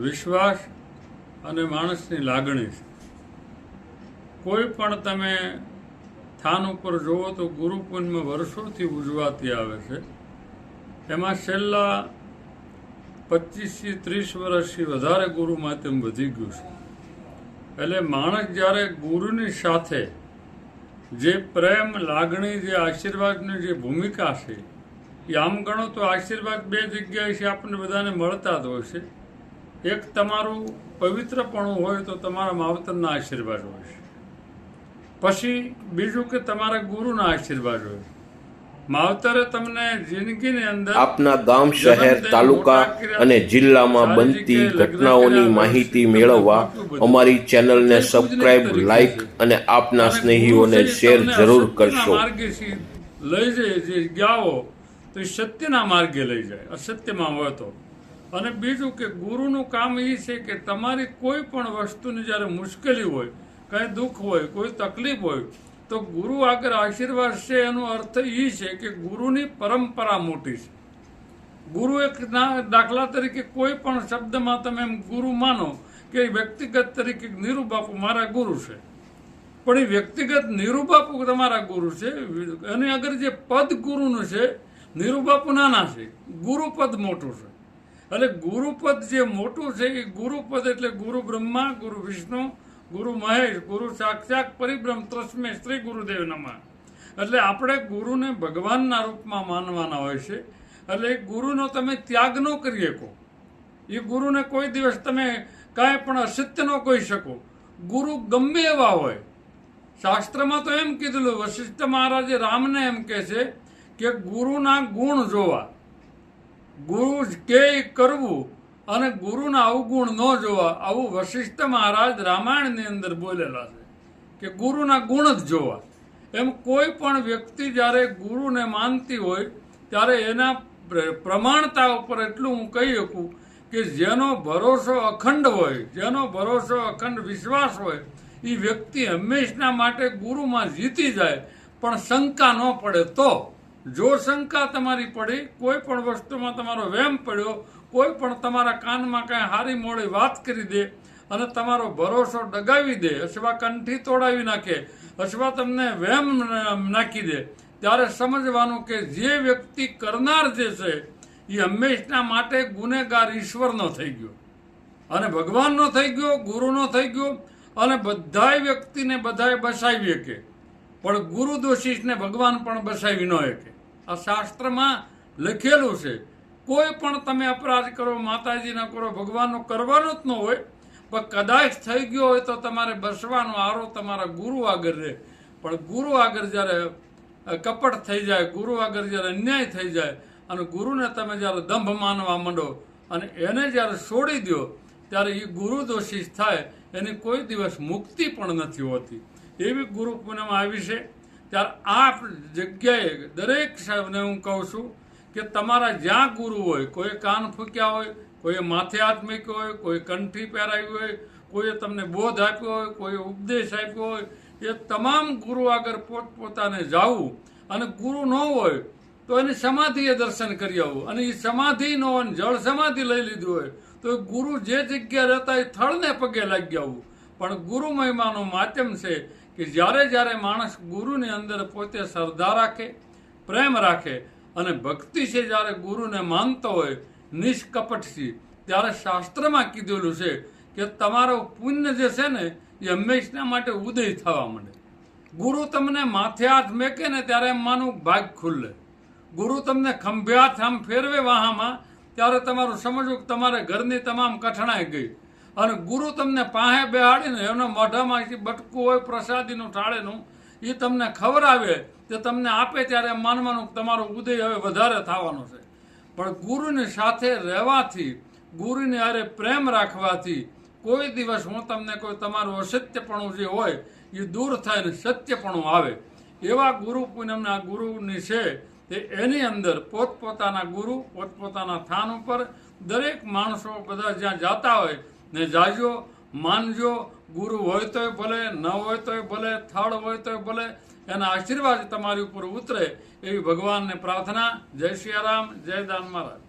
વિશ્વાસ અને માણસની લાગણી છે. કોઈ પણ તમે સ્થાન ઉપર જુઓ તો ગુરુ પૂર્ણિમા વર્ષોથી ઉજવાતી આવે છે. એમાં છેલ્લા 25થી 30 વર્ષથી વધારે ગુરુ માધ્યમ વધી ગયું છે. એટલે માણસ જ્યારે ગુરુની સાથે જે પ્રેમ, લાગણી, જે આશીર્વાદની જે ભૂમિકા છે, એ આમ ગણો તો આશીર્વાદ બે જગ્યાએથી આપણને બધાને મળતા જ હોય છે. એક તમારું પવિત્રપણું હોય તો તમારા માવતરના આશીર્વાદ હોય છે. પછી બીજું કે તમારા ગુરુના આશીર્વાદ હોય. માવતરે તમને જિંદગીની અંદર આપના ગામ, શહેર, તાલુકા અને જિલ્લામાં બનતી ઘટનાઓની માહિતી મેળવવા અમારી ચેનલને સબસ્ક્રાઇબ, લાઇક અને આપના સ્નેહીઓને શેર જરૂર કરશો. માર્ગેથી લઈ જાય જે ગયા તો એ સત્યના માર્ગે લઈ જાય, અસત્યમાં હોય તો. અને બીજું કે ગુરુનું કામ એ છે કે તમારી કોઈ પણ વસ્તુની જ્યારે મુશ્કેલી હોય, કંઈ દુઃખ હોય, કોઈ તકલીફ હોય, તો ગુરુ આગળ આશીર્વાદ છે. એનો અર્થ એ છે કે ગુરુની પરંપરા મોટી છે. ગુરુ એક દાખલા તરીકે કોઈ પણ શબ્દમાં તમે એમ ગુરુ માનો કે વ્યક્તિગત તરીકે નીરુબાપુ મારા ગુરુ છે, પણ એ વ્યક્તિગત નીરુબાપુ તમારા ગુરુ છે. એની આગળ જે પદ ગુરુનું છે, નીરુબાપુ નાના છે, ગુરુપદ મોટું છે. એટલે ગુરુપદ જે મોટું છે એ ગુરુપદ એટલે ગુરુ બ્રહ્મા, ગુરુ વિષ્ણુ, ગુરુ મહેશ, ગુરુ સાક્ષાત પરિબ્રહ્મ તસ્મૈ શ્રી ગુરુદેવ નમઃ. એટલે આપણે ગુરુને ભગવાનના રૂપમાં માનવાના હોય છે. એટલે ગુરુનો તમે ત્યાગ ન કરી શકો. એ ગુરુને કોઈ દિવસ તમે કાંઈ પણ અસત્ય ન કહી શકો. ગુરુ ગમે એવા હોય. શાસ્ત્રમાં તો એમ કીધેલું, વશિષ્ઠ મહારાજે રામને એમ કહે છે કે ગુરુના ગુણ જોવા, ગુરુ કે કરવું અને ગુરુના અવગુણ ન જોવા, આવું વશિષ્ઠ મહારાજ રામાયણની અંદર બોલેલા છે કે ગુરુના ગુણ જ જોવા. એમ કોઈ પણ વ્યક્તિ જ્યારે ગુરુને માનતી હોય ત્યારે એના પ્રમાણતા ઉપર એટલું હું કહી શકું કે જેનો ભરોસો અખંડ હોય, જેનો ભરોસો અખંડ વિશ્વાસ હોય, એ વ્યક્તિ હંમેશના માટે ગુરુમાં જીતી જાય. પણ શંકા ન પડે તો. જો શંકા તમારી પડી, કોઈ પણ વસ્તુમાં તમારો વહેમ પડ્યો, કોઈ પણ તમારા કાનમાં કાંઈ હારી મોડી વાત કરી દે અને તમારો ભરોસો ડગાવી દે, અથવા કંઠી તોડાવી નાખે, અથવા તમને વહેમ નાખી દે, ત્યારે સમજવાનું કે જે વ્યક્તિ કરનાર જે છે એ હંમેશના માટે ગુનેગાર ઈશ્વરનો થઈ ગયો અને ભગવાનનો થઈ ગયો, ગુરુનો થઈ ગયો. અને બધાય વ્યક્તિને બધાએ બસાવી શકે, પણ ગુરુ દોષિતને ભગવાન પણ બસાવી ન શકે. આ શાસ્ત્રમાં લખેલું છે. કોઈ પણ તમે અપરાધ કરો, માતાજીનો કરો, ભગવાનનો કરવાનો જ ન હોય, પણ કદાચ થઈ ગયો હોય તો તમારે બસવાનો આરો તમારા ગુરુ આગળ રહે. પણ ગુરુ આગળ જ્યારે કપટ થઈ જાય, ગુરુ આગળ જ્યારે અન્યાય થઈ જાય અને ગુરુને તમે જ્યારે દંભ માનવા માંડો અને એને જ્યારે છોડી દો, ત્યારે એ ગુરુ દોષિત થાય. એની કોઈ દિવસ મુક્તિ પણ નથી હોતી. એવી ગુરુ પૂનમ આવી છે. ત્યારે આ જગ્યાએ દરેક સાહેબને હું કહું છું કે તમારા જ્યાં ગુરુ હોય, કોઈ કાન ફૂક્યા હોય, કોઈએ માથે હાથ મૂક્યો હોય, કોઈ કંઠી પહેરાવી હોય, કોઈએ તમને બોધ આપ્યો હોય, કોઈએ ઉપદેશ આપ્યો હોય, એ તમામ ગુરુ આગળ પોતપોતાને જાવું. અને ગુરુ ન હોય તો એની સમાધિએ દર્શન કરી આવવું. અને એ સમાધિ ન હોય, જળ સમાધિ લઈ લીધું હોય તો ગુરુ જે જગ્યા રહેતા એ થળને પગે લાગી આવવું. પણ ગુરુ મહિમાનું માધ્યમ છે કે જ્યારે જ્યારે માણસ ગુરુની અંદર પોતે શ્રદ્ધા રાખે, પ્રેમ રાખે અને ભક્તિ છે, જ્યારે ગુરુને માનતો હોય નિષ્કપટથી, ત્યારે શાસ્ત્રમાં કીધેલું છે કે તમારો પુણ્ય જે છે ને એ હંમેશના માટે ઉદય થવા માંડે. ગુરુ તમને માથે હાથ મેકે ને ત્યારે એમ માનું ભાગ ખુલ્લે. ગુરુ તમને ખંભે હાથ આમ ફેરવે વાહામાં, ત્યારે તમારું સમજવું કે તમારે ઘરની તમામ કઠણાઈ ગઈ. અને ગુરુ તમને પાસે બેહાડીને એનો મોઢામાં બટકું હોય પ્રસાદીનું ટાળેનું, એ તમને ખવડાવે, તે તમને આપે, ત્યારે એમ માનવાનું કે તમારો ઉદય હવે વધારે થવાનો છે. પણ ગુરુની સાથે રહેવાથી, ગુરુની હારે પ્રેમ રાખવાથી કોઈ દિવસ હું તમને કોઈ તમારું અસત્યપણું જે હોય એ દૂર થાય ને સત્યપણું આવે. એવા ગુરુ પૂનમના ગુરુની છે તે એની અંદર પોતપોતાના ગુરુ, પોતપોતાના સ્થાન ઉપર દરેક માણસો બધા જ્યાં જાતા હોય ને જાજો, માનજો. ગુરુ હોય તોય ભલે, ન હોય તોય ભલે, થળ હોય તોય ભલે, એના આશીર્વાદ તમારી ઉપર ઉતરે એવી ભગવાનને પ્રાર્થના. જય સિયારામ, જય દાન મહારાજ.